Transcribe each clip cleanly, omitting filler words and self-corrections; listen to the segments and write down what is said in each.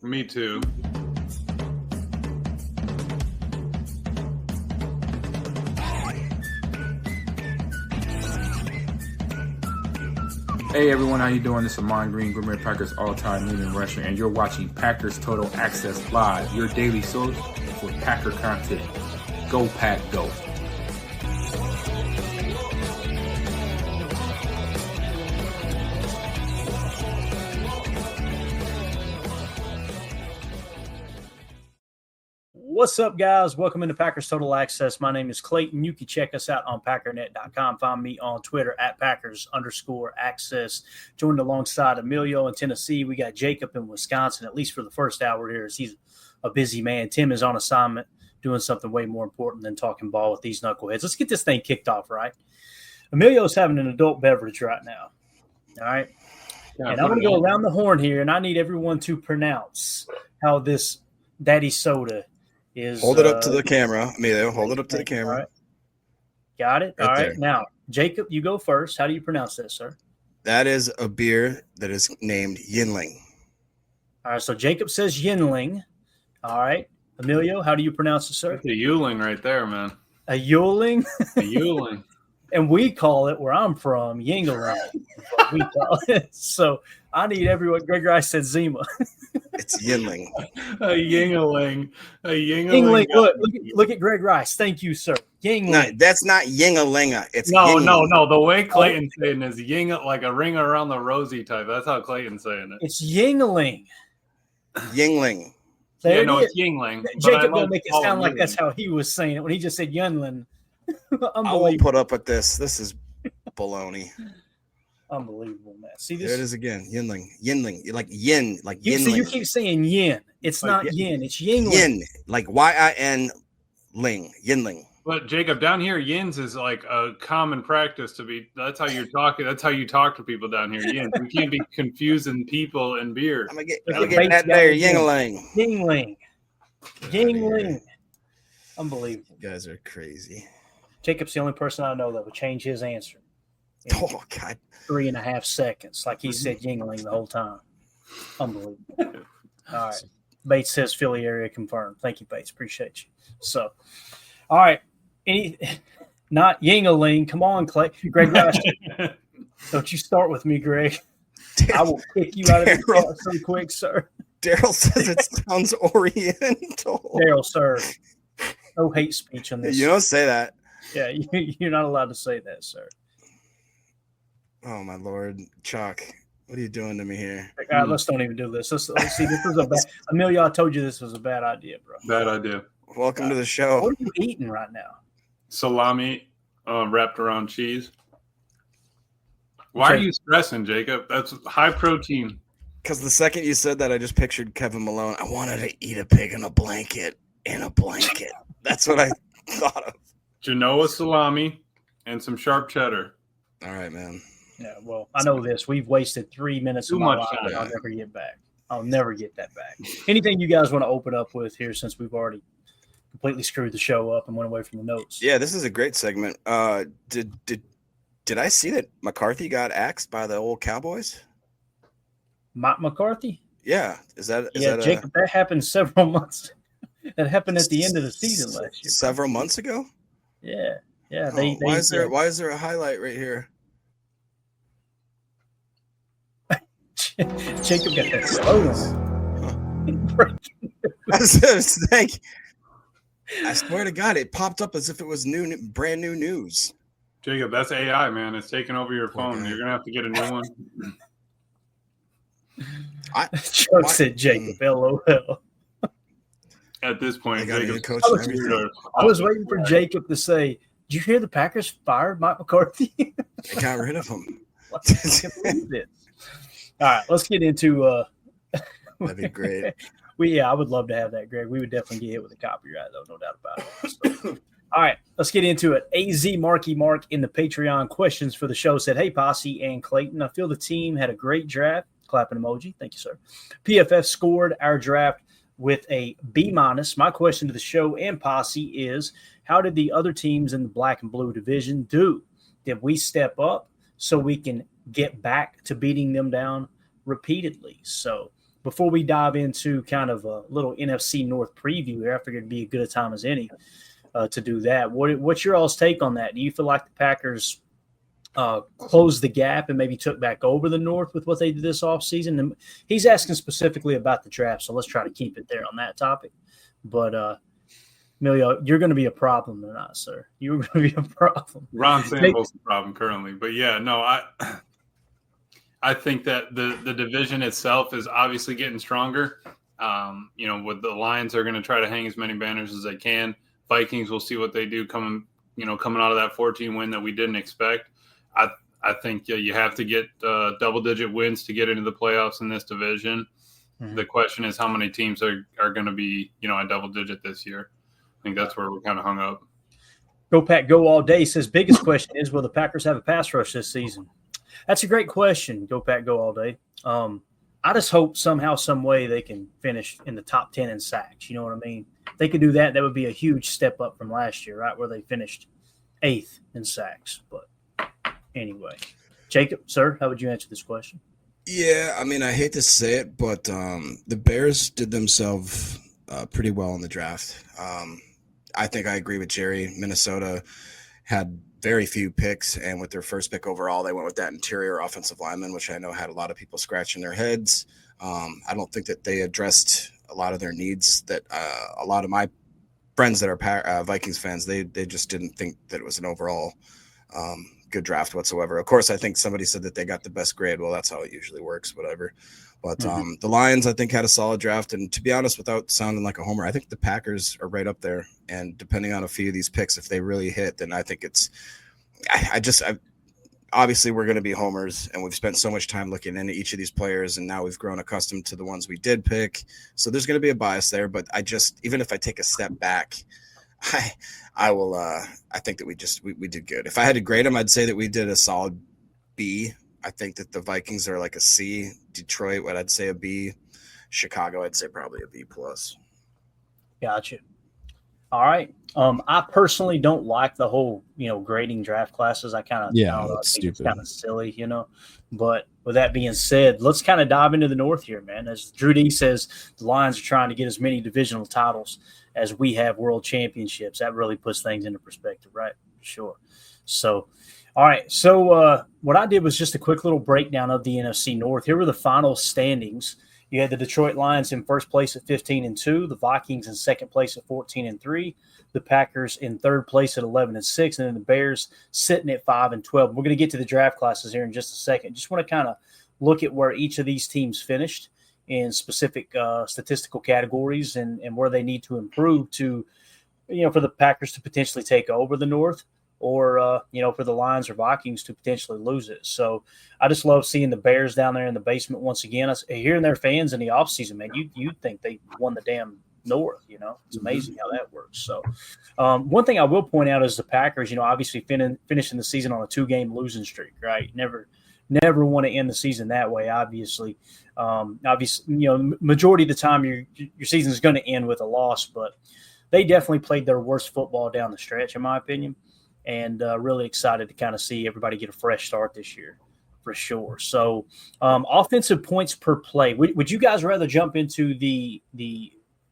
Me too. Hey everyone, how you doing? This is Amon Green, Gourmet Packers all-time leading rusher, and you're watching Packers Total Access Live, your daily source for Packer content. Go Pack, go! What's up, guys? Welcome into Packers Total Access. My name is Clayton. You can check us out on packernet.com. Find me on Twitter at Packers_access. Joined alongside Emilio in Tennessee. We got Jacob in Wisconsin, at least for the first hour here, as he's a busy man. Tim is on assignment doing something way more important than talking ball with these knuckleheads. Let's get this thing kicked off, right? Emilio's having an adult beverage right now. All right? And I'm going to go around the horn here, and I need everyone to pronounce how this daddy soda is. Hold it up to the camera, Emilio. Hold it up to the camera. All right. Got it. Right all right. there. Now, Jacob, you go first. How do you pronounce this, sir? That is a beer that is named Yinling. All right. So Jacob says Yinling. All right. Emilio, how do you pronounce it, sir? That's a Yuling right there, man. A Yuling? A Yuling. And we call it, where I'm from, Yingling. We call it. So I need everyone. Greg Rice said Zima. It's Yinling. A Yingling. A Yingling. Look at Greg Rice. Thank you, sir. Yingling. No, that's not Yingalinga. It's No. Yingling. The way Clayton's saying is Ying, like a ring around the rosy type. That's how Clayton's saying it. It's Yingling. Yingling. There it's Yingling. Jacob will make it sound like that's how he was saying it when he just said Yunlin. I won't put up with this. This is baloney. Unbelievable, man. See this? There it is again. Yinling. Yinling. Like yin. Like you, Yinling. see, you keep saying yin. It's not yin. It's Yingling. Yin. Like Y-I-N ling. Yinling. But Jacob, down here, yins is like a common practice to be. That's how you're talking. That's how you talk to people down here. Yins. We can't be confusing people and beer. I'm gonna get that there. Yingling. Yingling. Yingling. Unbelievable. You guys are crazy. Jacob's the only person I know that would change his answer. Oh God. 3.5 seconds, like he said Yingling the whole time. Unbelievable. All right. Bates says Philly area confirmed. Thank you, Bates. Appreciate you. So, all right. Not Yingling. Come on, Clay. Greg Rice. Don't you start with me, Greg. I will kick you out of the car so quick, sir. Daryl says it sounds oriental. Daryl, sir. No hate speech on this. You don't say that. Yeah, you're not allowed to say that, sir. Oh, my Lord. Chuck, what are you doing to me here? All right, let's don't even do this. Let's see, this was a bad – Emilio, I told you this was a bad idea, bro. Bad idea. Welcome to the show. What are you eating right now? Salami wrapped around cheese. Why are you stressing, Jacob? That's high protein. Because the second you said that, I just pictured Kevin Malone. I wanted to eat a pig in a blanket. That's what I thought of. Genoa salami and some sharp cheddar. All right, man. Yeah, well, I know this. We've wasted 3 minutes of my life. I'll never get back. I'll never get that back. Anything you guys want to open up with here, since we've already completely screwed the show up and went away from the notes? Yeah, this is a great segment. Did I see that McCarthy got axed by the old Cowboys? Mike McCarthy? Yeah. Is that Jacob, that happened several months. That happened at the end of the season last year. Several months ago? Yeah. Yeah. Why is there a highlight right here? Jacob got that slow I swear to God, it popped up as if it was brand new news. Jacob, that's AI, man. It's taking over your phone. You're gonna have to get a new one. Chuck said Jacob, LOL. At this point, I was waiting for Jacob to say, "Did you hear the Packers fired Mike McCarthy?" They got rid of him. All right, let's get into that'd be great. I would love to have that, Greg. We would definitely get hit with a copyright, though, no doubt about it. So, all right, let's get into it. AZ Marky Mark in the Patreon questions for the show said, "Hey, Posse and Clayton, I feel the team had a great draft." Clapping emoji. Thank you, sir. PFF scored our draft with a B-. My question to the show and Posse is, how did the other teams in the black and blue division do? Did we step up so we can get back to beating them down repeatedly? So before we dive into kind of a little NFC North preview here, I figured it'd be as good a time as any to do that. What's your all's take on that? Do you feel like the Packers closed the gap and maybe took back over the North with what they did this offseason? And he's asking specifically about the draft, so let's try to keep it there on that topic. But Emilio, you're going to be a problem tonight, sir. You're going to be a problem. Ron Sample's the problem currently. But, yeah, no, I think that the division itself is obviously getting stronger. With the Lions are going to try to hang as many banners as they can. Vikings, will see what they do coming out of that 14 win that we didn't expect. I think you have to get double-digit wins to get into the playoffs in this division. Mm-hmm. The question is how many teams are going to be, at double-digit this year. I think that's where we're kind of hung up. Go Pack, go all day says biggest question is, will the Packers have a pass rush this season? That's a great question. Go Pack, go all day. I just hope somehow, some way they can finish in the top 10 in sacks. You know what I mean? If they could do that, that would be a huge step up from last year, right, where they finished 8th in sacks. But anyway, Jacob, sir, how would you answer this question? Yeah, I mean, I hate to say it, but the Bears did themselves pretty well in the draft. I think I agree with Jerry. Minnesota had very few picks, and with their first pick overall, they went with that interior offensive lineman, which I know had a lot of people scratching their heads. I don't think that they addressed a lot of their needs. That a lot of my friends that are Vikings fans, they just didn't think that it was an overall good draft whatsoever. Of course, I think somebody said that they got the best grade. Well, that's how it usually works, whatever. But the Lions, I think, had a solid draft. And to be honest, without sounding like a homer, I think the Packers are right up there. And depending on a few of these picks, if they really hit, then I think it's obviously we're going to be homers, and we've spent so much time looking into each of these players, and now we've grown accustomed to the ones we did pick. So there's going to be a bias there. But even if I take a step back, I think that we did good. If I had to grade them, I'd say that we did a solid B. I think that the Vikings are like a C. Detroit, what I'd say a B. Chicago, I'd say probably a B plus. Gotcha. All right. I personally don't like the whole, grading draft classes. I kind of, it's stupid. It's kind of silly, But with that being said, let's kind of dive into the North here, man. As Drew D says, the Lions are trying to get as many divisional titles as we have world championships. That really puts things into perspective, right? Sure. So, all right. So what I did was just a quick little breakdown of the NFC North. Here were the final standings. You had the Detroit Lions in first place at 15-2, the Vikings in second place at 14-3, the Packers in third place at 11-6, and then the Bears sitting at 5-12. We're going to get to the draft classes here in just a second. Just want to kind of look at where each of these teams finished in specific statistical categories and where they need to improve to, for the Packers to potentially take over the North, or, for the Lions or Vikings to potentially lose it. So I just love seeing the Bears down there in the basement once again. Hearing their fans in the offseason, man, you'd think they won the damn North, It's amazing how that works. So one thing I will point out is the Packers, obviously finishing the season on a 2-game losing streak, right? Never want to end the season that way, obviously. Majority of the time your season is going to end with a loss, but they definitely played their worst football down the stretch, in my opinion. And really excited to kind of see everybody get a fresh start this year for sure. So offensive points per play. Would you guys rather jump into the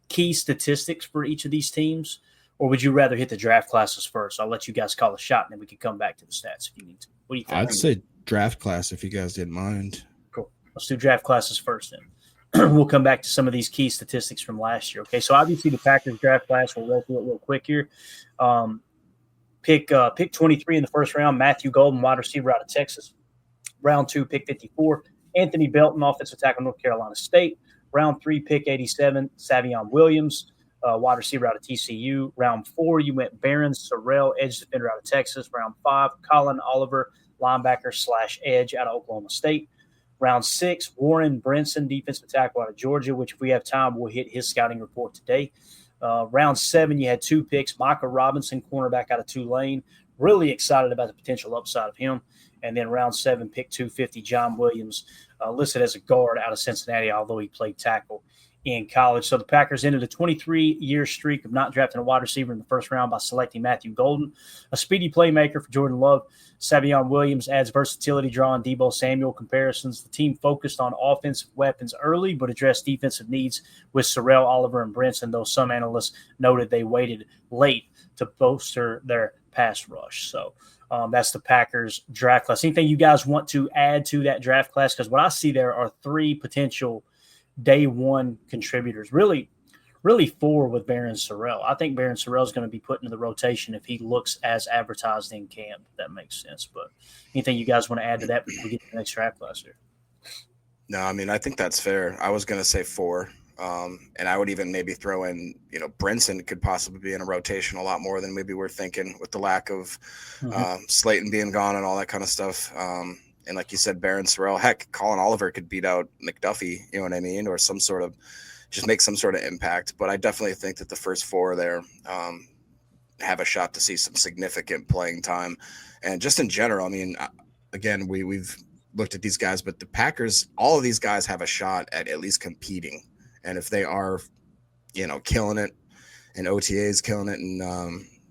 key statistics for each of these teams, or would you rather hit the draft classes first? I'll let you guys call a shot, and then we can come back to the stats if you need to. What do you think? I'd say draft class if you guys didn't mind. Cool. Let's do draft classes first then. We'll come back to some of these key statistics from last year. Okay, so obviously the Packers draft class, we'll roll through it real quick here. Pick 23 in the first round, Matthew Golden, wide receiver out of Texas. Round 2, pick 54, Anthony Belton, offensive tackle, North Carolina State. Round 3, pick 87, Savion Williams, wide receiver out of TCU. Round 4, you went Barron Sorrell, edge defender out of Texas. Round 5, Colin Oliver, linebacker/edge out of Oklahoma State. Round 6, Warren Brinson, defensive tackle out of Georgia, which if we have time, we'll hit his scouting report today. Round 7, you had 2 picks. Micah Robinson, cornerback out of Tulane. Really excited about the potential upside of him. And then round 7, pick 250, John Williams, listed as a guard out of Cincinnati, although he played tackle in college. So the Packers ended a 23-year streak of not drafting a wide receiver in the first round by selecting Matthew Golden, a speedy playmaker for Jordan Love. Savion Williams adds versatility, drawing Deebo Samuel comparisons. The team focused on offensive weapons early, but addressed defensive needs with Sorrell, Oliver, and Brinson, though some analysts noted they waited late to bolster their pass rush. So that's the Packers draft class. Anything you guys want to add to that draft class? Because what I see there are 3 potential day one contributors, really 4 with Barron Sorrell. I think Barron Sorrell is going to be put into the rotation if he looks as advertised in camp, if that makes sense. But anything you guys want to add to that before we get to the next draft class here? No, I mean, I think that's fair. I was going to say 4. And I would even maybe throw in, Brinson could possibly be in a rotation a lot more than maybe we're thinking with the lack of Slayton being gone and all that kind of stuff. And like you said, Barron Sorrell, heck, Colin Oliver could beat out McDuffie, you know what I mean? Or just make some sort of impact. But I definitely think that the first 4 there have a shot to see some significant playing time. And just in general, I mean, again, we've looked at these guys, but the Packers, all of these guys have a shot at least competing. And if they are, killing it in OTAs, killing it in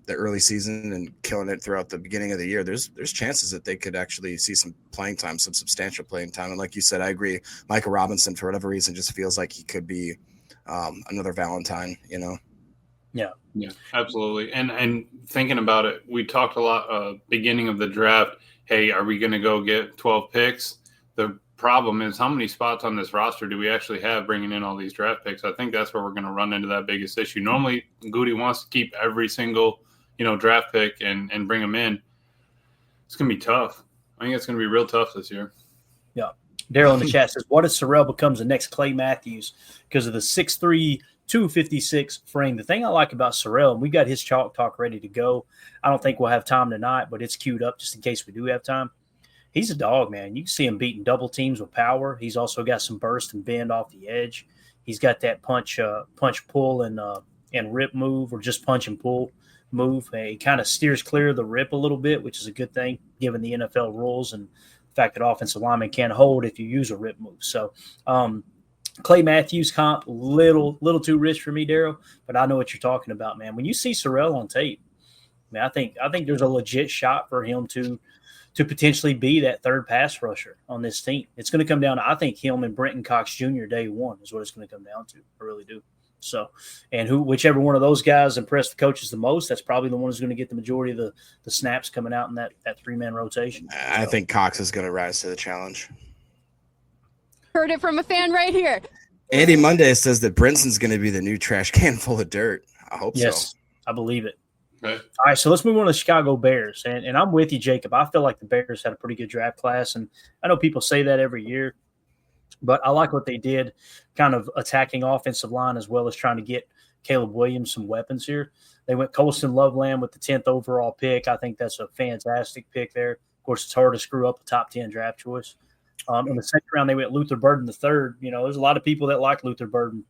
the early season and killing it throughout the beginning of the year, there's chances that they could actually see some playing time, some substantial playing time. And like you said, I agree. Micah Robinson, for whatever reason, just feels like he could be another Valentine, Yeah. Yeah, absolutely. And thinking about it, we talked a lot beginning of the draft. Hey, are we going to go get 12 picks? The problem is, how many spots on this roster do we actually have bringing in all these draft picks? I think that's where we're going to run into that biggest issue. Normally, Goody wants to keep every single, draft pick and bring them in. It's going to be tough. I think it's going to be real tough this year. Yeah. Daryl in the chat says, what if Sorrell becomes the next Clay Matthews because of the 6'3", 256 frame? The thing I like about Sorrell, and we got his chalk talk ready to go. I don't think we'll have time tonight, but it's queued up just in case we do have time. He's a dog, man. You can see him beating double teams with power. He's also got some burst and bend off the edge. He's got that punch, pull, and rip move, or just punch and pull move. He kind of steers clear of the rip a little bit, which is a good thing given the NFL rules and the fact that offensive linemen can't hold if you use a rip move. So, Clay Matthews comp, little too rich for me, Daryl, but I know what you're talking about, man. When you see Sorrell on tape, man, I think there's a legit shot for him to potentially be that third pass rusher on this team. It's going to come down to, I think, him and Brenton Cox Jr. day one is what it's going to come down to. I really do. So, and whichever one of those guys impressed the coaches the most, that's probably the one who's going to get the majority of the snaps coming out in that 3-man rotation. I think Cox is going to rise to the challenge. Heard it from a fan right here. Andy Monday says that Brinson's going to be the new trash can full of dirt. I hope so. Yes, I believe it. Right. All right, so let's move on to the Chicago Bears. And I'm with you, Jacob. I feel like the Bears had a pretty good draft class, and I know people say that every year, but I like what they did, kind of attacking offensive line as well as trying to get Caleb Williams some weapons here. They went Colston Loveland with the 10th overall pick. I think that's a fantastic pick there. Of course, it's hard to screw up a top 10 draft choice. In the second round, they went Luther Burden the third. There's a lot of people that like Luther Burden.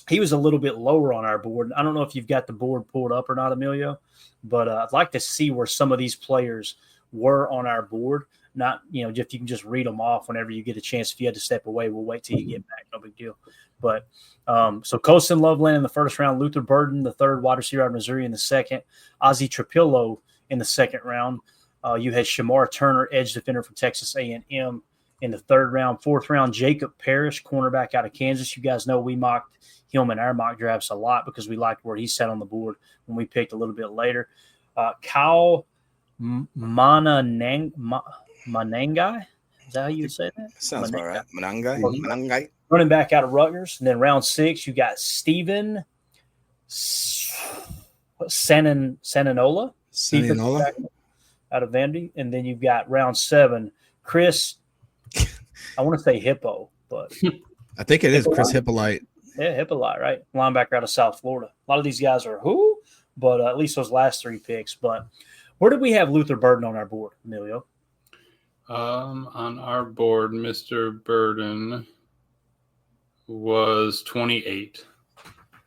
He was a little bit lower on our board. I don't know if you've got the board pulled up or not, Emilio, but I'd like to see where some of these players were on our board. Not, if you can just read them off whenever you get a chance. If you had to step away, we'll wait till you get back. No big deal. But so Colston Loveland in the first round, Luther Burden, the third, wide receiver out of Missouri in the second, Ozzie Trapillo in the second round. You had Shamar Turner, edge defender from Texas A&M in the third round. Fourth round, Jacob Parrish, cornerback out of Kansas. You guys know we mocked him in our mock drafts a lot because we liked where he sat on the board when we picked a little bit later. Kyle Manangai, is that how you would say that? Sounds about right. Manangai. Running back out of Rutgers. And then round 6, you got Steven Saninola out of Vandy. And then you've got round 7, Chris, I want to say Hippo, but I think it is Chris Hippolyte. Yeah, Hippolyte, right? Linebacker out of South Florida. A lot of these guys are who? But at least those last 3 picks. But where did we have Luther Burden on our board, Emilio? On our board, Mr. Burden was 28.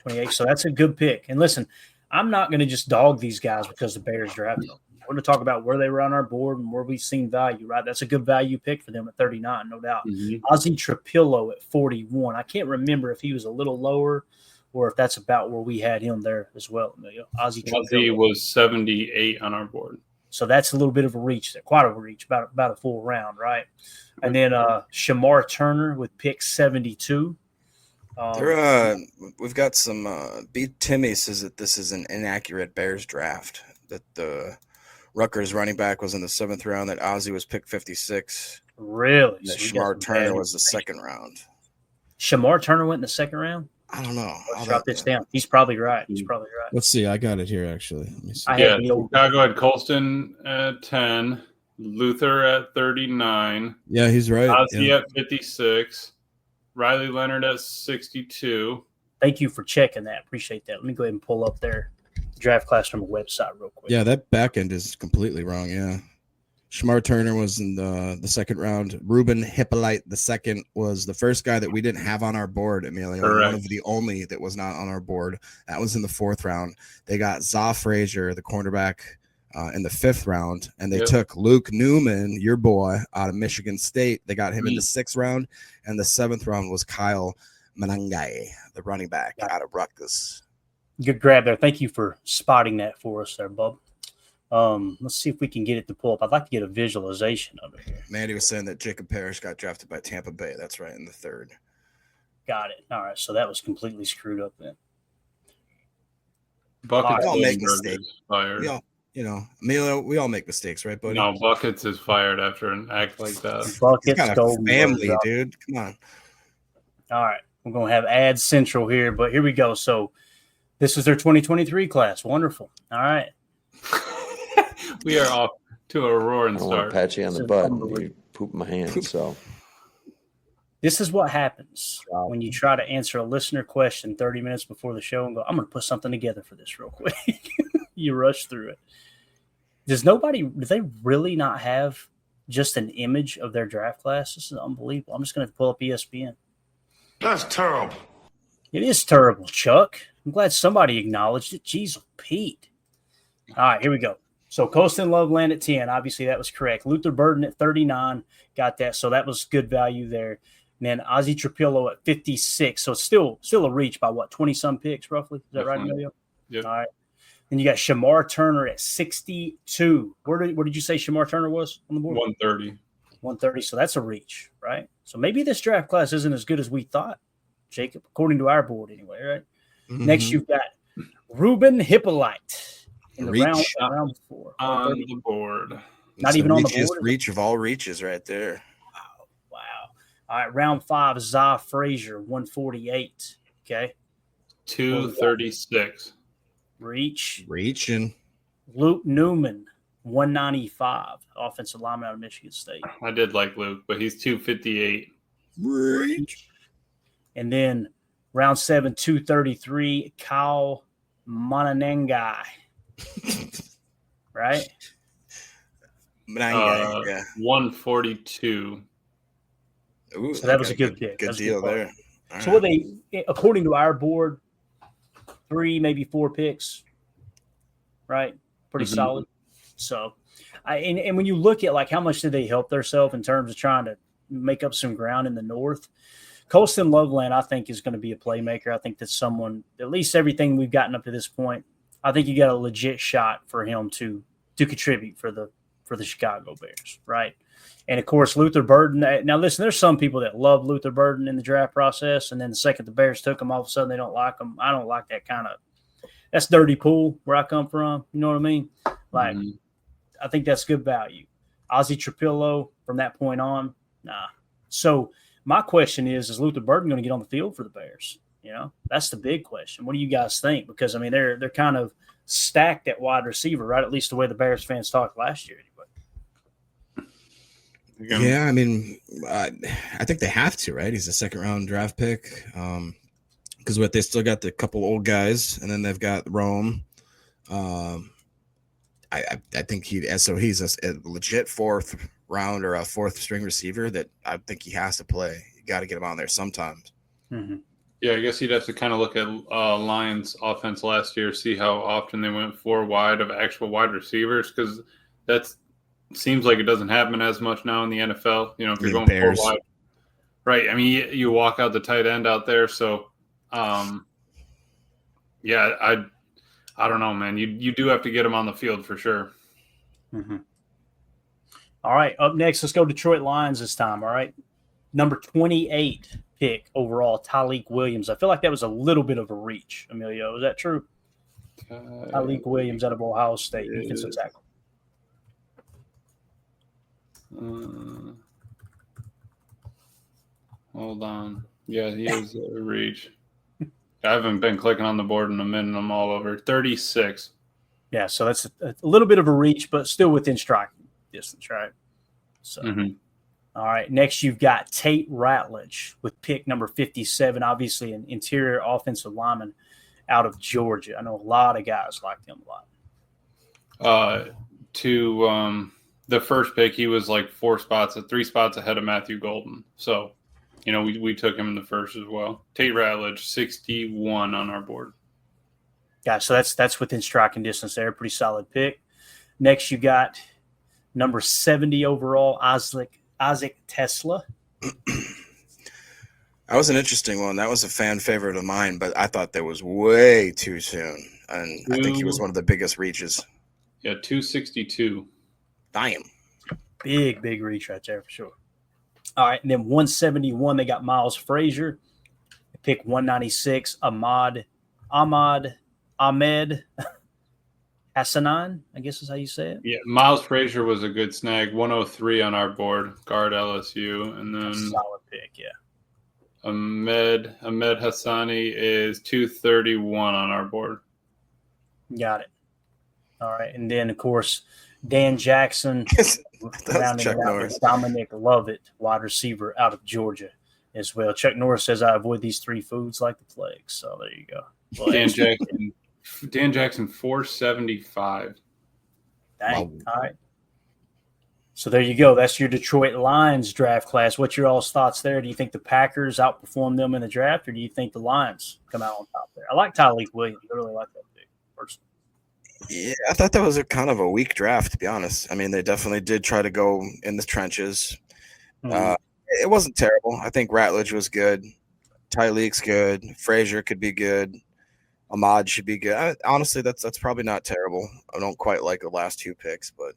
28. So that's a good pick. And listen, I'm not going to just dog these guys because the Bears drafted them. We're going to talk about where they were on our board and where we've seen value, right? That's a good value pick for them at 39, no doubt. Ozzy Trapillo at 41. I can't remember if he was a little lower or if that's about where we had him there as well. Ozzy was 78 on our board. So that's a little bit of a reach there, quite a reach, about a full round, right? And then Shamar Turner with pick 72. We've got some Beat Timmy says that this is an inaccurate Bears draft, that the Rutgers running back was in the 7th round, that Ozzy was picked 56. Really? And that Shamar Turner was the 2nd round. Shamar Turner went in the 2nd round? I don't know. Let's drop this down. He's probably right. Let's see. I got it here, actually. Let me see. Chicago had Colston at 10, Luther at 39. Yeah, he's right. Ozzy at 56. Riley Leonard at 62. Thank you for checking that. Appreciate that. Let me go ahead and pull up their draft class from a website real quick. Yeah, that back end is completely wrong. Yeah. Shamar Turner was in the 2nd round. Ruben Hippolyte II was the first guy that we didn't have on our board, Emilio. Correct. One of the only that was not on our board. That was in the 4th round. They got Za Frazier, the cornerback, in the 5th round, and they took Luke Newman, your boy, out of Michigan State. They got him in the 6th round, and the 7th round was Kyle Manangai, the running back out of Rutgers. Good grab there. Thank you for spotting that for us there, bub. Let's see if we can get it to pull up. I'd like to get a visualization of it here. Mandy was saying that Jacob Parrish got drafted by Tampa Bay. That's right, in the 3rd. Got it. All right, so that was completely screwed up then. Buckets all make mistakes. Fired. Emilio, we all make mistakes, right, buddy? No, Buckets is fired after an act like that. Buckets kind of family, dude. Come on. All right, we're going to have Ad Central here, but here we go. So this is their 2023 class. Wonderful. All right. We are off to a roaring I don't start. want to pat you on the butt and you poop my hand. So this is what happens when you try to answer a listener question 30 minutes before the show and go, I'm going to put something together for this real quick. You rush through it. Do they really not have just an image of their draft class? This is unbelievable. I'm just going to pull up ESPN. That's terrible. It is terrible, Chuck. I'm glad somebody acknowledged it. Jeez, Pete. All right, here we go. So Colston Loveland at 10. Obviously, that was correct. Luther Burden at 39. Got that. So that was good value there. And then Ozzy Trapillo at 56. So it's still a reach by what, 20-some picks roughly? Is that right, Emilio? Yep. All right. Then you got Shamar Turner at 62. Where did you say Shamar Turner was on the board? 130. 130. So that's a reach, right? So maybe this draft class isn't as good as we thought, Jacob, according to our board anyway, right? Mm-hmm. Next, you've got Ruben Hippolyte in the round 4. On the board. Not even on the board. Reach of all reaches right there. Wow. All right, round 5, Za Frazier, 148. Okay. 236. Reaching. Luke Newman, 195, offensive lineman out of Michigan State. I did like Luke, but he's 258. Reach. And then round 7, 233, Kyle Manangai. Right? 142. Ooh, so that was a good pick. Good deal there. So what according to our board, 3, maybe 4 picks, right? Pretty solid. So, and when you look at like how much did they help themselves in terms of trying to make up some ground in the North, Colston Loveland, I think, is going to be a playmaker. I think that's someone, at least everything we've gotten up to this point, I think you got a legit shot for him to contribute for the Chicago Bears, right? And, of course, Luther Burden. Now, listen, there's some people that love Luther Burden in the draft process, and then the second the Bears took him, all of a sudden they don't like him. I don't like that kind of – that's dirty pool where I come from. You know what I mean? Like, I think that's good value. Ozzy Trapillo from that point on, nah. So my question is Luther Burden going to get on the field for the Bears? You know, that's the big question. What do you guys think? Because, I mean, they're kind of stacked at wide receiver, right? At least the way the Bears fans talked last year. Yeah, I mean, I think they have to, right? He's a 2nd-round draft pick because they still got the couple old guys, and then they've got Rome. I think he's a legit 4th round or a 4th string receiver that I think he has to play. You got to get him on there sometimes. Mm-hmm. Yeah, I guess you'd have to kind of look at Lions offense last year, see how often they went 4 wide of actual wide receivers, because That seems like it doesn't happen as much now in the NFL. You know, if you're going Bears. full wide, right? I mean, you walk out the tight end out there, so yeah, I don't know, man. You do have to get him on the field for sure. Mm-hmm. All right, up next, let's go Detroit Lions this time. All right, number 28 pick overall, Tyleik Williams. I feel like that was a little bit of a reach, Emilio. Is that true? Tyleik Williams out of Ohio State, defensive tackle. Hold on. Yeah, he is a reach. I haven't been clicking on the board in a minute. I'm all over 36. Yeah, so that's a little bit of a reach, but still within striking distance, right? So, All right. Next, you've got Tate Ratledge with pick number 57, obviously an interior offensive lineman out of Georgia. I know a lot of guys like him a lot. To the first pick, he was like 3 spots ahead of Matthew Golden. So, you know, we took him in the first as well. Tate Ratledge, 61 on our board. Yeah, so that's within striking distance there. Pretty solid pick. Next, you got number 70 overall, Isaac Tesla. That was an interesting one. That was a fan favorite of mine, but I thought that was way too soon. And I think he was one of the biggest reaches. Yeah, 262. Damn. Big reach right there for sure. All right, and then 171, they got Miles Frazier. Pick 196, Ahmed Hassanan, I guess is how you say it. Yeah, Miles Frazier was a good snag. 103 on our board, guard LSU. And then solid pick, yeah. Ahmed Hassani is 231 on our board. Got it. All right, and then, of course, Dan Jackson, rounding it out with Dominic Lovett, wide receiver out of Georgia as well. Chuck Norris says, I avoid these 3 foods like the plague. So there you go. Dan Jackson, 475. Dang. Wow. All right. So there you go. That's your Detroit Lions draft class. What's your all's thoughts there? Do you think the Packers outperform them in the draft, or do you think the Lions come out on top there? I like Tyleik Williams. I really like that pick personally. Yeah, I thought that was a kind of a weak draft, to be honest. I mean, they definitely did try to go in the trenches. It wasn't terrible. I think Ratledge was good. Tyleik's good. Frazier could be good. Ahmad should be good. Honestly, that's probably not terrible. I don't quite like the last 2 picks, but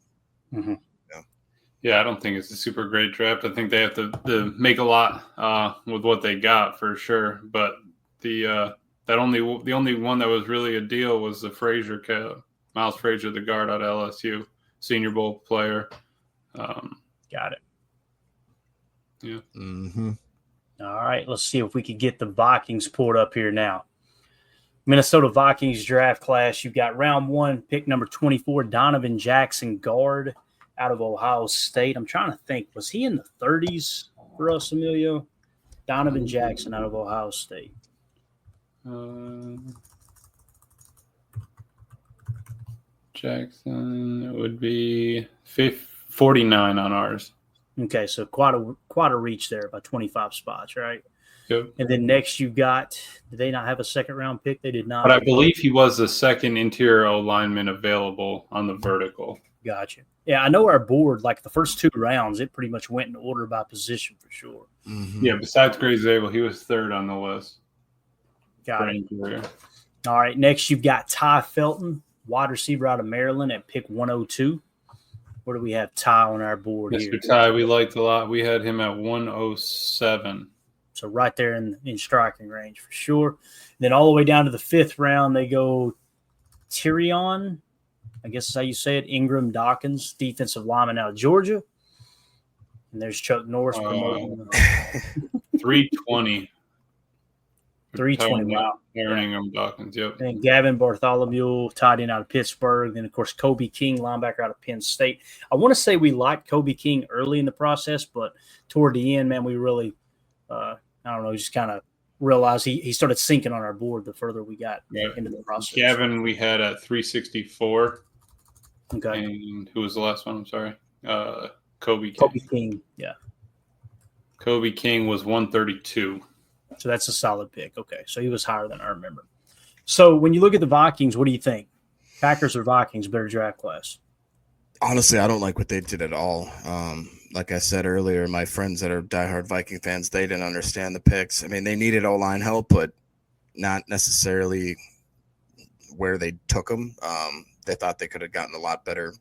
yeah, I don't think it's a super great draft. I think they have to make a lot with what they got for sure. But the only one that was really a deal was the Miles Frazier, the guard out of LSU, Senior Bowl player. Got it. Yeah. Mm-hmm. All right, let's see if we could get the Vikings pulled up here now. Minnesota Vikings draft class. You've got round 1, pick number 24, Donovan Jackson, guard out of Ohio State. I'm trying to think, was he in the 30s for us, Emilio? Donovan Jackson out of Ohio State. Jackson, it would be 49 on ours. Okay, so quite a reach there by 25 spots, right? Yep. And then next you got, did they not have a second round pick? They did not. But I believe he was the second interior O lineman available on the vertical. Gotcha. Yeah, I know our board, like the first 2 rounds, it pretty much went in order by position for sure. Mm-hmm. Yeah, besides Gray Zabel, he was 3rd on the list. Got it. Interior. All right, next you've got Ty Felton, wide receiver out of Maryland at pick 102. Where do we have Ty on our board Mr. here? Mr. Ty, we liked a lot. We had him at 107. So right there in striking range for sure. And then all the way down to the 5th round, they go Tyrion, I guess is how you say it, Ingram Dawkins, defensive lineman out of Georgia. And there's Chuck Norris promoting. 320. 320, wow. Aaron Ingram Dawkins, yep. And Gavin Bartholomew, tight end out of Pittsburgh. Then, of course, Kobe King, linebacker out of Penn State. I want to say we liked Kobe King early in the process, but toward the end, man, we really I don't know, just kind of realized he started sinking on our board the further we got into the process. Gavin, we had at 364. Okay. And who was the last one? I'm sorry. Kobe King. Kobe King, yeah. Kobe King was 132. So that's a solid pick. Okay, so he was higher than I remember. So when you look at the Vikings, what do you think? Packers or Vikings, better draft class? Honestly, I don't like what they did at all. Like I said earlier, my friends that are diehard Viking fans, they didn't understand the picks. I mean, they needed O-line help, but not necessarily where they took them. They thought they could have gotten a lot better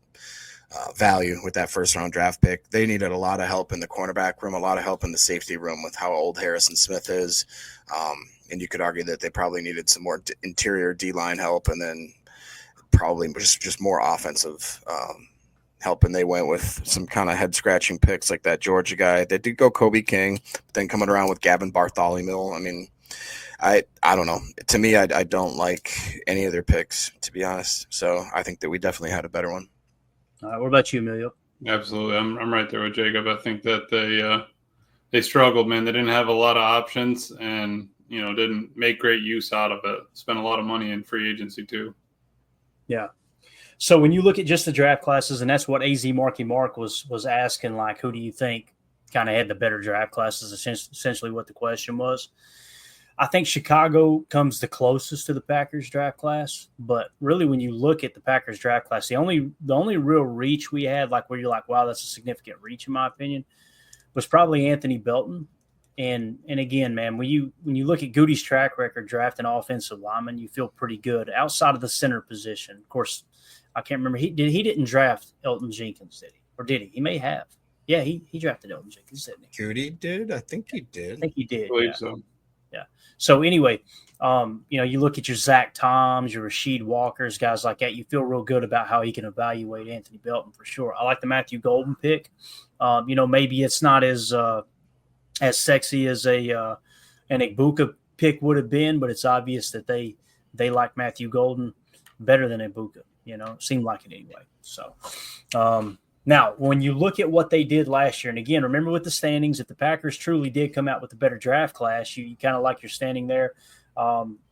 value with that first-round draft pick. They needed a lot of help in the cornerback room, a lot of help in the safety room with how old Harrison Smith is. And you could argue that they probably needed some more interior D-line help, and then probably just more offensive help, and they went with some kind of head-scratching picks like that Georgia guy. They did go Kobe King, but then coming around with Gavin Bartholomew. I mean, I don't know. To me, I don't like any of their picks, to be honest. So I think that we definitely had a better one. All right, what about you, Emilio? Absolutely. I'm right there with Jacob. I think that they struggled, man. They didn't have a lot of options and, didn't make great use out of it. Spent a lot of money in free agency too. Yeah. So when you look at just the draft classes, and that's what AZ Marky Mark was asking, like, who do you think kind of had the better draft classes, essentially what the question was. I think Chicago comes the closest to the Packers draft class, but really when you look at the Packers draft class, the only real reach we had, like where you're like, wow, that's a significant reach in my opinion, was probably Anthony Belton. And again, man, when you look at Goody's track record drafting offensive linemen, you feel pretty good outside of the center position. Of course, I can't remember. He didn't draft Elton Jenkins, did he? Or did he? He may have. Yeah, he drafted Elton Jenkins, didn't he? Goody did? I think he did. I think he did. I believe so. Yeah. So anyway, you look at your Zach Toms, your Rasheed Walkers, guys like that. You feel real good about how he can evaluate Anthony Belton for sure. I like the Matthew Golden pick. Maybe it's not as sexy as an Igbokwe pick would have been, but it's obvious that they like Matthew Golden better than Igbokwe. It seemed like it anyway. So now, when you look at what they did last year, and again, remember with the standings, if the Packers truly did come out with a better draft class, you kind of like your standing there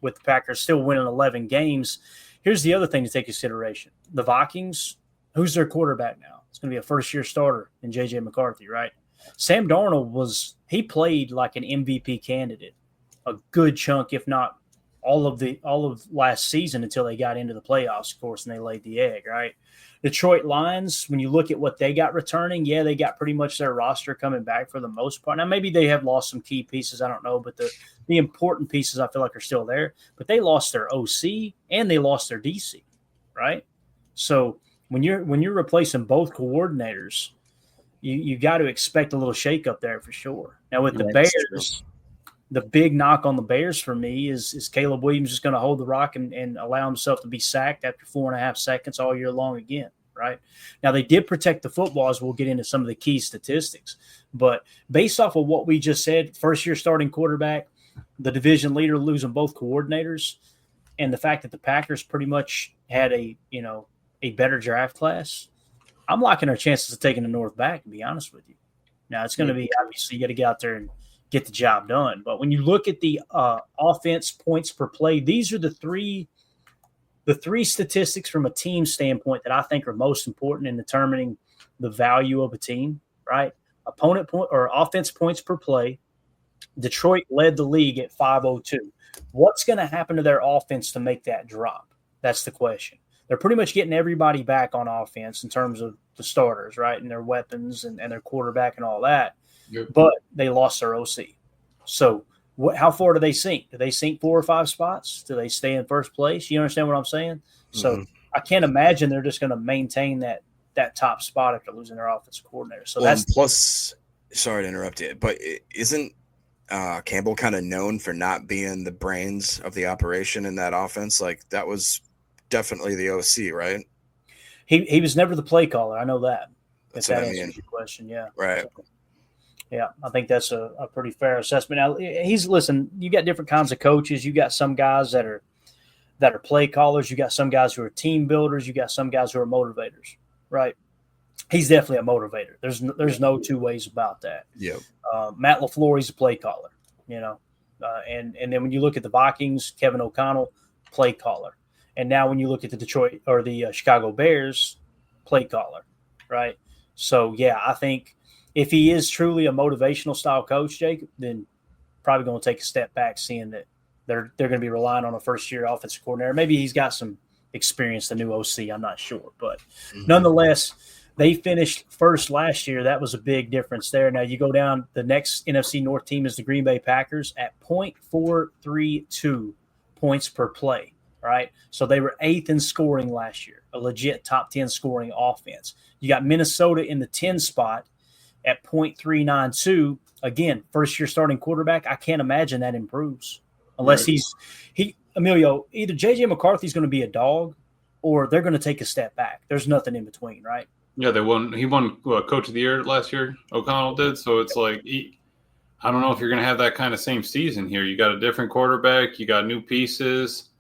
with the Packers still winning 11 games. Here's the other thing to take consideration. The Vikings, who's their quarterback now? It's going to be a first-year starter in J.J. McCarthy, right? Sam Darnold he played like an MVP candidate a good chunk, if not all of last season until they got into the playoffs, of course, and they laid the egg, right? Detroit Lions, when you look at what they got returning, yeah, they got pretty much their roster coming back for the most part. Now, maybe they have lost some key pieces, I don't know, but the important pieces I feel like are still there. But they lost their OC and they lost their DC, right? So when you're replacing both coordinators, you got to expect a little shakeup there for sure. Now with the Bears, the big knock on the Bears for me is Caleb Williams just going to hold the rock and allow himself to be sacked after 4.5 seconds all year long again, right? Now, they did protect the football, as we'll get into some of the key statistics. But based off of what we just said, first-year starting quarterback, the division leader losing both coordinators, and the fact that the Packers pretty much had a better draft class, I'm liking our chances of taking the North back, to be honest with you. Now, it's going to be – obviously, you got to get out there and get the job done. But when you look at the offense points per play, these are the three statistics from a team standpoint that I think are most important in determining the value of a team, right? Opponent point or offense points per play. Detroit led the league at 502. What's going to happen to their offense to make that drop? That's the question. They're pretty much getting everybody back on offense in terms of the starters, right? And their weapons and their quarterback and all that. Yep. But they lost their OC. So how far do they sink? Do they sink 4 or 5 spots? Do they stay in first place? You understand what I'm saying? Mm-hmm. So I can't imagine they're just going to maintain that top spot after losing their offensive coordinator. So that's plus, sorry to interrupt you, but isn't Campbell kind of known for not being the brains of the operation in that offense? Like that was definitely the OC, right? He was never the play caller. I know that. That's if that answers your question, yeah. Right. So, yeah, I think that's a pretty fair assessment. Now, you got different kinds of coaches. You got some guys that are play callers. You got some guys who are team builders. You got some guys who are motivators, right? He's definitely a motivator. There's no two ways about that. Yeah. Matt LaFleur, he's a play caller, and then when you look at the Vikings, Kevin O'Connell, play caller. And now when you look at the Detroit or the Chicago Bears, play caller, right? So, yeah, I think if he is truly a motivational style coach, Jacob, then probably going to take a step back, seeing that they're going to be relying on a first-year offensive coordinator. Maybe he's got some experienced the new OC. I'm not sure. But nonetheless, they finished first last year. That was a big difference there. Now you go down, the next NFC North team is the Green Bay Packers at .432 points per play, right? So they were 8th in scoring last year, a legit top 10 scoring offense. You got Minnesota in the 10 spot at .392. Again, first-year starting quarterback. I can't imagine that improves unless Emilio, either J.J. McCarthy's going to be a dog or they're going to take a step back. There's nothing in between, right? Yeah, he won Coach of the Year last year. O'Connell did. So it's like I don't know if you're going to have that kind of same season here. You got a different quarterback. You got new pieces.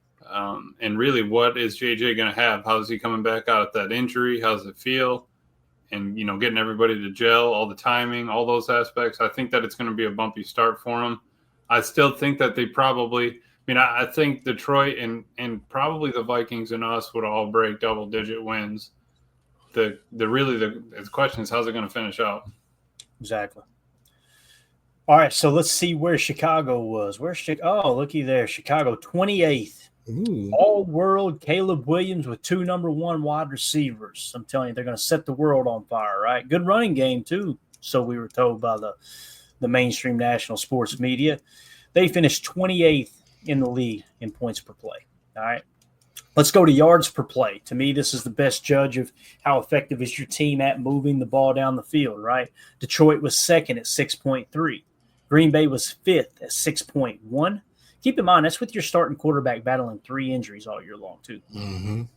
And really, what is JJ going to have? How is he coming back out of that injury? How does it feel? And, getting everybody to gel, all the timing, all those aspects. I think that it's going to be a bumpy start for him. I still think that they probably – I think Detroit and probably the Vikings and us would all break double-digit wins. The question is, how's it going to finish out? Exactly. All right, so let's see where Chicago was. Oh, looky there. Chicago, 28th. All-world Caleb Williams with 2 number 1 wide receivers. I'm telling you, they're going to set the world on fire, right? Good running game, too, so we were told by the mainstream national sports media. They finished 28th in the league in points per play, all right? Let's go to yards per play. To me, this is the best judge of how effective is your team at moving the ball down the field, right? Detroit was 2nd at 6.3. Green Bay was 5th at 6.1. Keep in mind, that's with your starting quarterback battling 3 injuries all year long, too.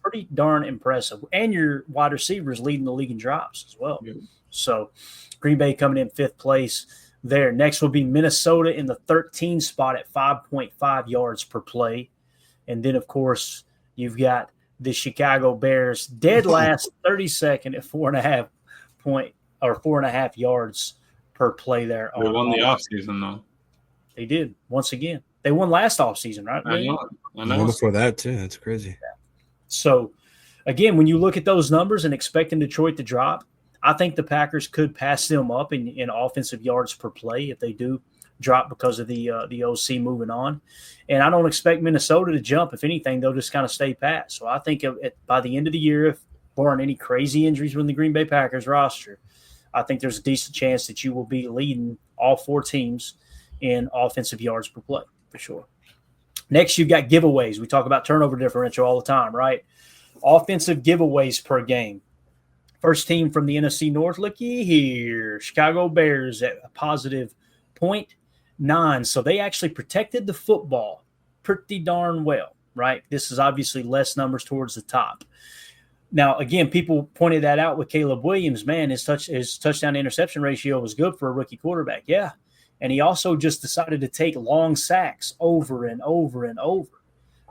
Pretty darn impressive. And your wide receivers leading the league in drops as well. So Green Bay coming in 5th place there. Next will be Minnesota in the 13 spot at 5.5 yards per play. And then, of course, you've got the Chicago Bears dead last, 32nd at 4.5 yards per play there. They won the offseason, though. They did, once again. They won last offseason, right? I know. One before that, too. That's crazy. So, again, when you look at those numbers and expecting Detroit to drop, I think the Packers could pass them up in offensive yards per play if they do drop because of the OC moving on. And I don't expect Minnesota to jump. If anything, they'll just kind of stay pat. So I think by the end of the year, if barring any crazy injuries within the Green Bay Packers roster, I think there's a decent chance that you will be leading all 4 teams in offensive yards per play. For sure. Next, you've got giveaways. We talk about turnover differential all the time, right? Offensive giveaways per game. First team from the NFC North, looky here. Chicago Bears at a positive 0.9. So they actually protected the football pretty darn well, right? This is obviously less numbers towards the top. Now, again, people pointed that out with Caleb Williams. Man, his touchdown to interception ratio was good for a rookie quarterback. Yeah. And he also just decided to take long sacks over and over and over.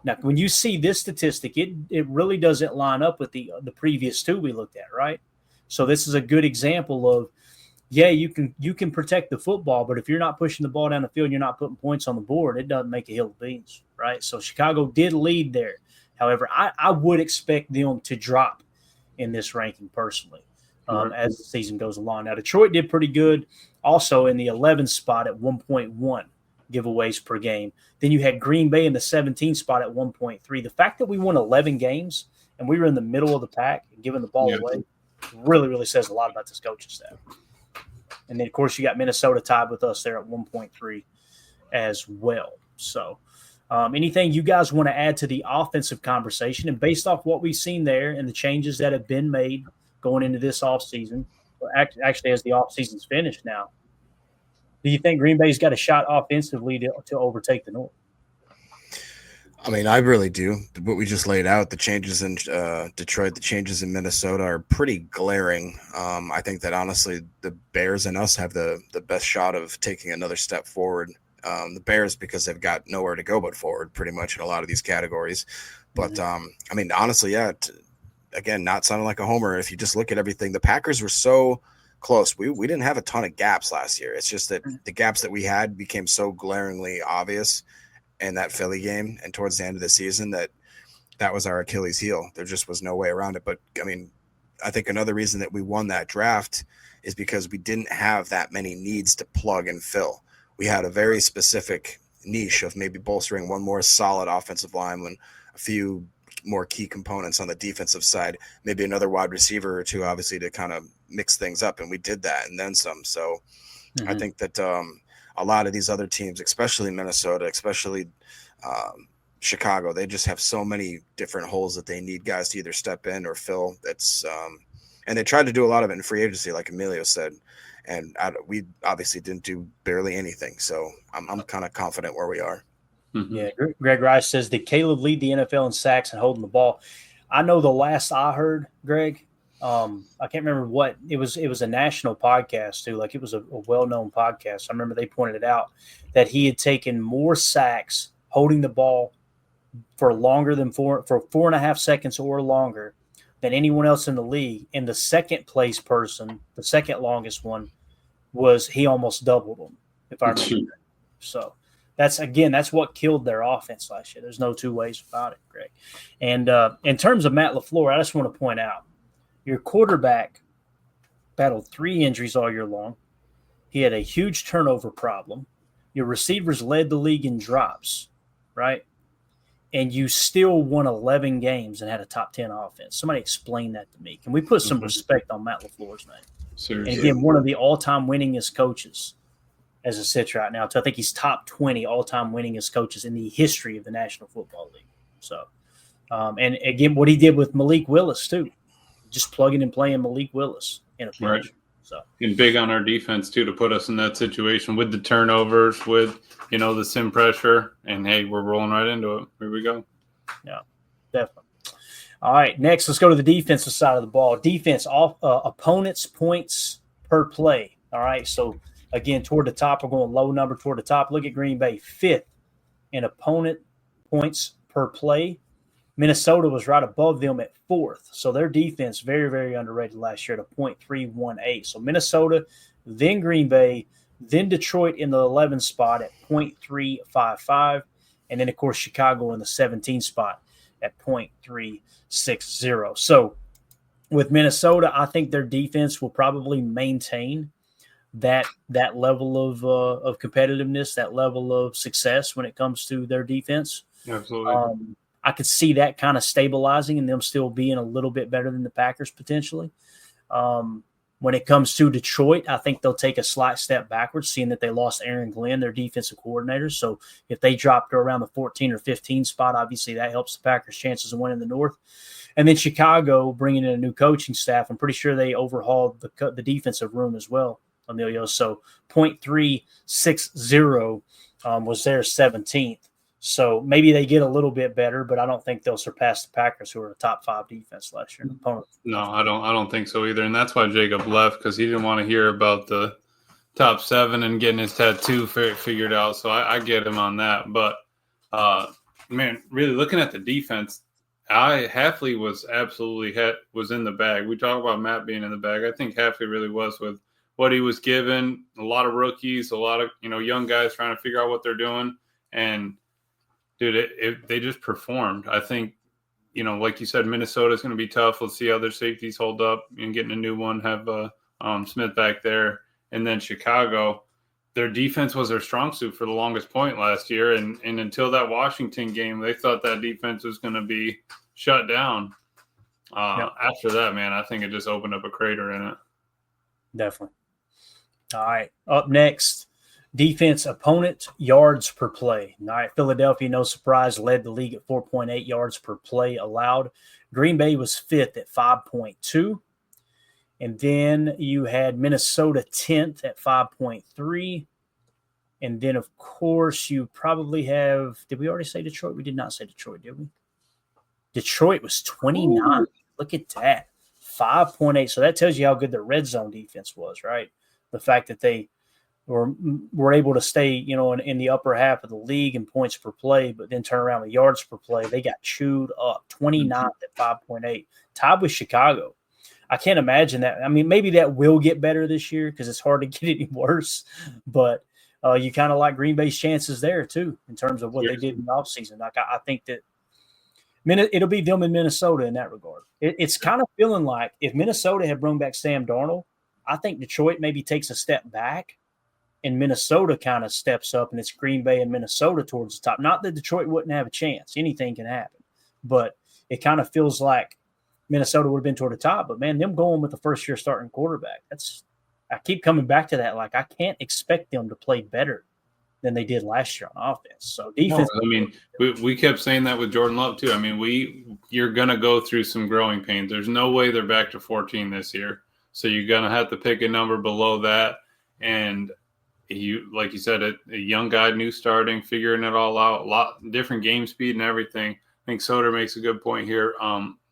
Now, when you see this statistic, it really doesn't line up with the previous 2 we looked at, right? So this is a good example of, you can protect the football, but if you're not pushing the ball down the field and you're not putting points on the board, it doesn't make a hill of beans, right? So Chicago did lead there. However, I would expect them to drop in this ranking personally as the season goes along. Now, Detroit did pretty good. Also in the 11th spot at 1.1 giveaways per game. Then you had Green Bay in the 17th spot at 1.3. The fact that we won 11 games and we were in the middle of the pack and giving the ball away really, really says a lot about this coaching staff. And then, of course, you got Minnesota tied with us there at 1.3 as well. So anything you guys want to add to the offensive conversation? And based off what we've seen there and the changes that have been made going into this offseason, actually as the offseason's finished now, do you think Green Bay's got a shot offensively to overtake the North? I mean, I really do. What we just laid out, the changes in Detroit, the changes in Minnesota are pretty glaring. I think that, honestly, the Bears and us have the best shot of taking another step forward. The Bears, because they've got nowhere to go but forward pretty much in a lot of these categories. But, I mean, honestly, again, not sounding like a homer, if you just look at everything, the Packers were so close. We didn't have a ton of gaps last year. It's just that the gaps that we had became so glaringly obvious in that Philly game and towards the end of the season that was our Achilles heel. There just was no way around it. But, I mean, I think another reason that we won that draft is because we didn't have that many needs to plug and fill. We had a very specific niche of maybe bolstering one more solid offensive lineman, a few more key components on the defensive side, maybe another wide receiver or two, obviously, to kind of mix things up. And we did that and then some. So I think that a lot of these other teams, especially Minnesota, especially Chicago, they just have so many different holes that they need guys to either step in or fill. That's and they tried to do a lot of it in free agency, like Emilio said. And we obviously didn't do barely anything. So I'm kind of confident where we are. Yeah, Greg Rice says, did Caleb lead the NFL in sacks and holding the ball? I know the last I heard, Greg, I can't remember what it was. It was a national podcast too. Like it was a well-known podcast. I remember they pointed it out that he had taken more sacks holding the ball for 4.5 seconds or longer than anyone else in the league. And the second place person, the second longest one, was he almost doubled them, if I remember. So that's what killed their offense last year. There's no two ways about it, Greg. And in terms of Matt LaFleur, I just want to point out, your quarterback battled 3 injuries all year long. He had a huge turnover problem. Your receivers led the league in drops, right? And you still won 11 games and had a top 10 offense. Somebody explain that to me. Can we put some respect on Matt LaFleur's name? Seriously. And again, one of the all-time winningest coaches as it sits right now. So I think he's top 20 all-time winningest coaches in the history of the National Football League. So, and again, what he did with Malik Willis too, just plugging and playing Malik Willis in a pinch. Right. So, and big on our defense too, to put us in that situation with the turnovers, with the sim pressure, and hey, we're rolling right into it. Here we go. Yeah, definitely. All right, next, let's go to the defensive side of the ball. Defense, opponents' points per play. All right, so again, toward the top, we're going low number toward the top. Look at Green Bay, 5th in opponent points per play. Minnesota was right above them at 4th. So their defense, very, very underrated last year at a .318. So Minnesota, then Green Bay, then Detroit in the 11th spot at .355. And then, of course, Chicago in the 17th spot at .360. So with Minnesota, I think their defense will probably maintain that level of competitiveness, that level of success when it comes to their defense. Absolutely. I could see that kind of stabilizing and them still being a little bit better than the Packers potentially. When it comes to Detroit, I think they'll take a slight step backwards, seeing that they lost Aaron Glenn, their defensive coordinator. So if they drop to around the 14 or 15 spot, obviously that helps the Packers' chances of winning the North. And then Chicago, bringing in a new coaching staff, I'm pretty sure they overhauled the defensive room as well, Emilio. So .360 was their 17th. So maybe they get a little bit better, but I don't think they'll surpass the Packers, who are a top 5 defense last year. Opponent. No, I don't think so either. And that's why Jacob left, because he didn't want to hear about the top 7 and getting his tattoo figured out. So I get him on that. But, man, really looking at the defense, Hafley was absolutely was in the bag. We talk about Matt being in the bag. I think Hafley really was with what he was given. A lot of rookies, a lot of young guys trying to figure out what they're doing. And dude, they just performed. I think, like you said, Minnesota is going to be tough. Let's see how their safeties hold up and getting a new one, have Smith back there. And then Chicago, their defense was their strong suit for the longest point last year. And until that Washington game, they thought that defense was going to be shut down. After that, man, I think it just opened up a crater in it. Definitely. All right, up next. Defense opponent yards per play. All right, Philadelphia, no surprise, led the league at 4.8 yards per play allowed. Green Bay was 5th at 5.2. And then you had Minnesota 10th at 5.3. And then, of course, you probably have – did we already say Detroit? We did not say Detroit, did we? Detroit was 29. Ooh. Look at that, 5.8. So that tells you how good the red zone defense was, right? The fact that they – were able to stay, in the upper half of the league in points per play, but then turn around with yards per play. They got chewed up, 29th at 5.8, tied with Chicago. I can't imagine that. I mean, maybe that will get better this year because it's hard to get any worse, but you kind of like Green Bay's chances there too in terms of what they did in the offseason. Like I think that it'll be them in Minnesota in that regard. It's kind of feeling like if Minnesota had brought back Sam Darnold, I think Detroit maybe takes a step back. And Minnesota kind of steps up, and it's Green Bay and Minnesota towards the top. Not that Detroit wouldn't have a chance. Anything can happen. but it kind of feels like Minnesota would have been toward the top. But, man, them going with the first-year starting quarterback, I keep coming back to that. Like, I can't expect them to play better than they did last year on offense. So defense. No, I mean, we kept saying that with Jordan Love too. I mean, you're gonna go through some growing pains. There's no way they're back to 14 this year. So you're gonna have to pick a number below that. And like you said, a young guy, new starting, figuring it all out, a lot different game speed and everything. I think Soder makes a good point here.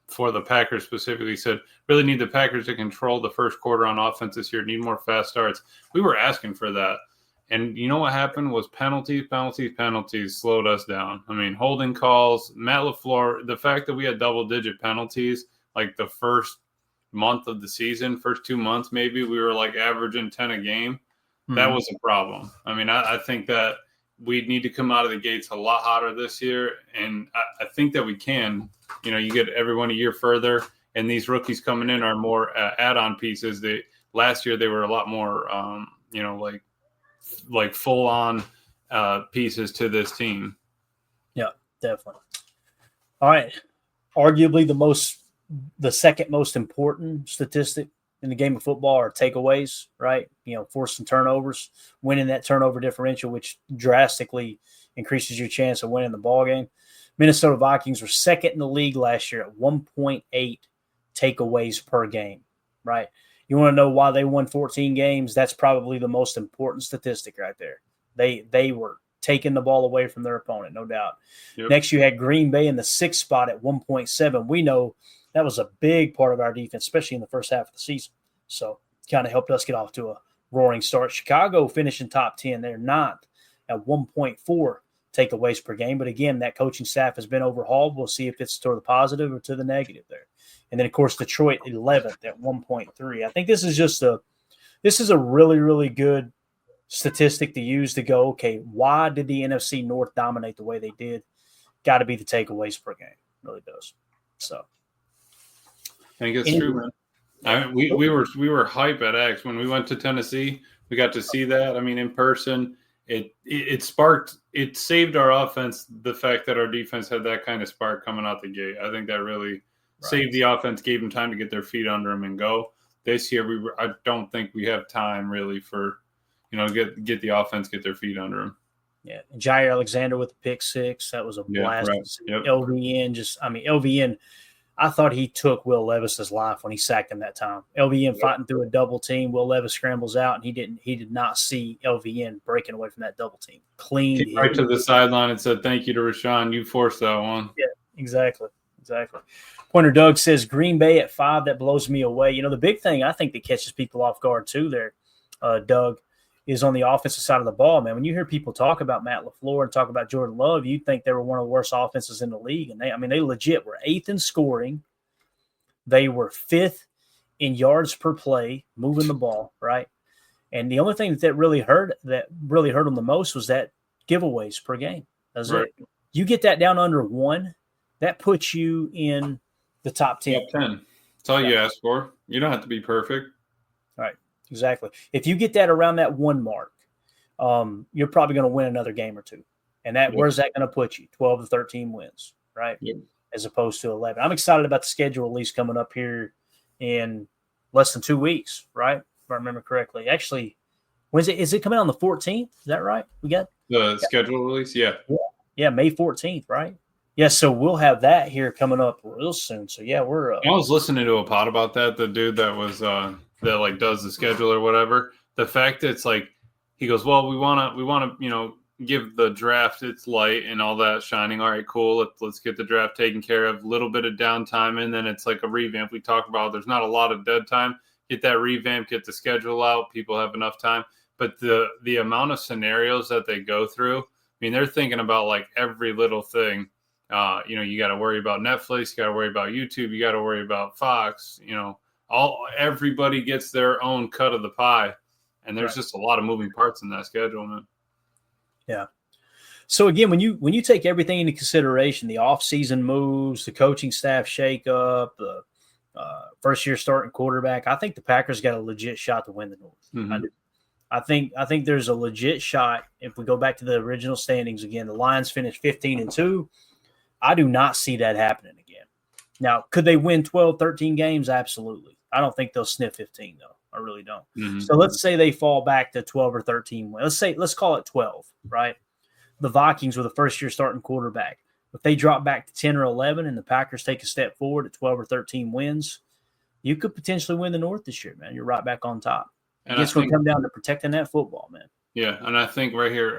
For the Packers specifically, said really need the Packers to control the first quarter on offense this year. Need more fast starts. We were asking for that. And you know what happened was penalties slowed us down. I mean, holding calls, Matt LaFleur, the fact that we had double-digit penalties, like the first month of the season, first 2 months maybe, we were like averaging 10 a game. Mm-hmm. That was a problem. I mean, I think that we need to come out of the gates a lot hotter this year, and I think that we can. You know, you get everyone a year further, and these rookies coming in are more add-on pieces. Last year they were a lot more, like full-on pieces to this team. Yeah, definitely. All right. Arguably the second most important statistic in the game of football are takeaways, right? You know, forcing turnovers, winning that turnover differential, which drastically increases your chance of winning the ball game. Minnesota Vikings were second in the league last year at 1.8 takeaways per game, right? You want to know why they won 14 games? That's probably the most important statistic right there. They were taking the ball away from their opponent, no doubt. Yep. Next, you had Green Bay in the 6th spot at 1.7. We know that was a big part of our defense, especially in the first half of the season. So kind of helped us get off to a roaring start. Chicago finishing top 10. They're not at 1.4 takeaways per game. But, again, that coaching staff has been overhauled. We'll see if it's to the positive or to the negative there. And then, of course, Detroit 11th at 1.3. I think this is a really, really good statistic to use to go, okay, why did the NFC North dominate the way they did? Got to be the takeaways per game. It really does. So I think it's true, man. We were hype at X when we went to Tennessee. We got to see that. I mean, in person, it saved our offense. The fact that our defense had that kind of spark coming out the gate, I think that really saved the offense, gave them time to get their feet under them and go. This year, I don't think we have time really for, get the offense, get their feet under them. Yeah, Jair Alexander with the pick six, that was a blast. Right. Yep. LVN, I thought he took Will Levis's life when he sacked him that time. LVN fighting through a double team. Will Levis scrambles out, and he did not see LVN breaking away from that double team. Clean. Right to the sideline and said, "Thank you to Rashawn. You forced that one." Yeah, exactly. Pointer Doug says Green Bay at 5. That blows me away. The big thing I think that catches people off guard too there, Doug, is on the offensive side of the ball, man. When you hear people talk about Matt LaFleur and talk about Jordan Love, you'd think they were one of the worst offenses in the league. And they legit were 8th in scoring. They were 5th in yards per play, moving the ball, right? And the only thing that really hurt them the most was that giveaways per game. That's right. It. You get that down under 1, that puts you in the top 10. Top 10. That's all you ask for. You don't have to be perfect. Right. Exactly. If you get that around that 1 mark, you're probably going to win another game or two. And where's that going to put you? 12 to 13 wins, right? Yep. As opposed to 11. I'm excited about the schedule release coming up here in less than 2 weeks, right? If I remember correctly. Actually, is it coming on the 14th? Is that right? We got the schedule release? Yeah. Yeah, May 14th, right? Yeah, so we'll have that here coming up real soon. So, yeah, we're I was listening to a pod about that, the dude that was that does the schedule or whatever. The fact that it's like he goes, well, we want to give the draft its light and all that shining. All right, cool. Let's get the draft taken care of. A little bit of downtime, and then it's like a revamp. We talk about there's not a lot of dead time. Get that revamp, get the schedule out. People have enough time. But the amount of scenarios that they go through, I mean, they're thinking about like every little thing. You got to worry about Netflix. You got to worry about YouTube. You got to worry about Fox. Everybody gets their own cut of the pie, and there's just a lot of moving parts in that schedule, man. Yeah. So again, when you take everything into consideration, the off-season moves, the coaching staff shakeup, the first-year starting quarterback, I think the Packers got a legit shot to win the North. Mm-hmm. I think there's a legit shot. If we go back to the original standings again, the Lions finished 15-2. I do not see that happening again. Now, could they win 12, 13 games? Absolutely. I don't think they'll sniff 15, though. I really don't. Mm-hmm. So let's say they fall back to 12 or 13 wins. Let's call it 12, right? The Vikings were the first-year starting quarterback. If they drop back to 10 or 11 and the Packers take a step forward at 12 or 13 wins, you could potentially win the North this year, man. You're right back on top. And it's going to come down to protecting that football, man. Yeah, and I think right here,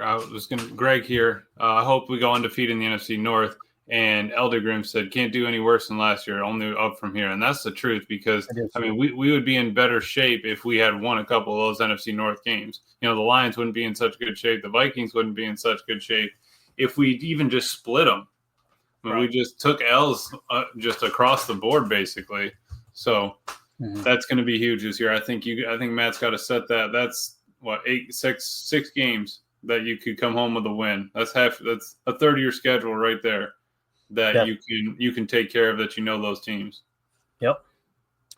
Greg here, I hope we go undefeated in the NFC North. And Eldergrim said, can't do any worse than last year, only up from here. And that's the truth because, I mean, we would be in better shape if we had won a couple of those NFC North games. You know, the Lions wouldn't be in such good shape. The Vikings wouldn't be in such good shape if we even just split them. I mean, we just took L's just across the board, basically. So that's going to be huge this year. I think Matt's got to set that. That's what, six games that you could come home with a win. That's a third of your schedule right there that you can take care of, that you know those teams. Yep.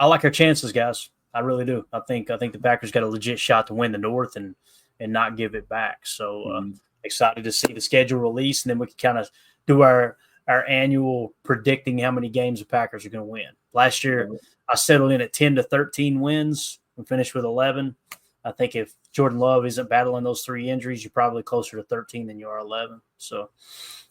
I like our chances, guys. I really do. I think the Packers got a legit shot to win the North and not give it back. So excited to see the schedule release, and then we can kind of do our annual predicting how many games the Packers are going to win. Last year, I settled in at 10 to 13 wins and finished with 11. I think if Jordan Love isn't battling those 3 injuries, you're probably closer to 13 than you are 11. So,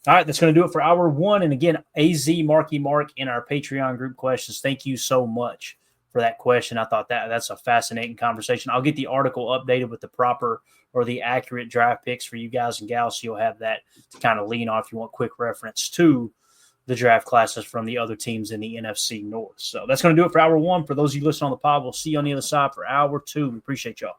all right, that's going to do it for hour 1. And again, AZ Marky Mark in our Patreon group questions. Thank you so much for that question. I thought that's a fascinating conversation. I'll get the article updated with the proper or the accurate draft picks for you guys and gals, so you'll have that to kind of lean on if you want quick reference to the draft classes from the other teams in the NFC North. So that's going to do it for hour 1. For those of you listening on the pod, we'll see you on the other side for hour 2. We appreciate y'all.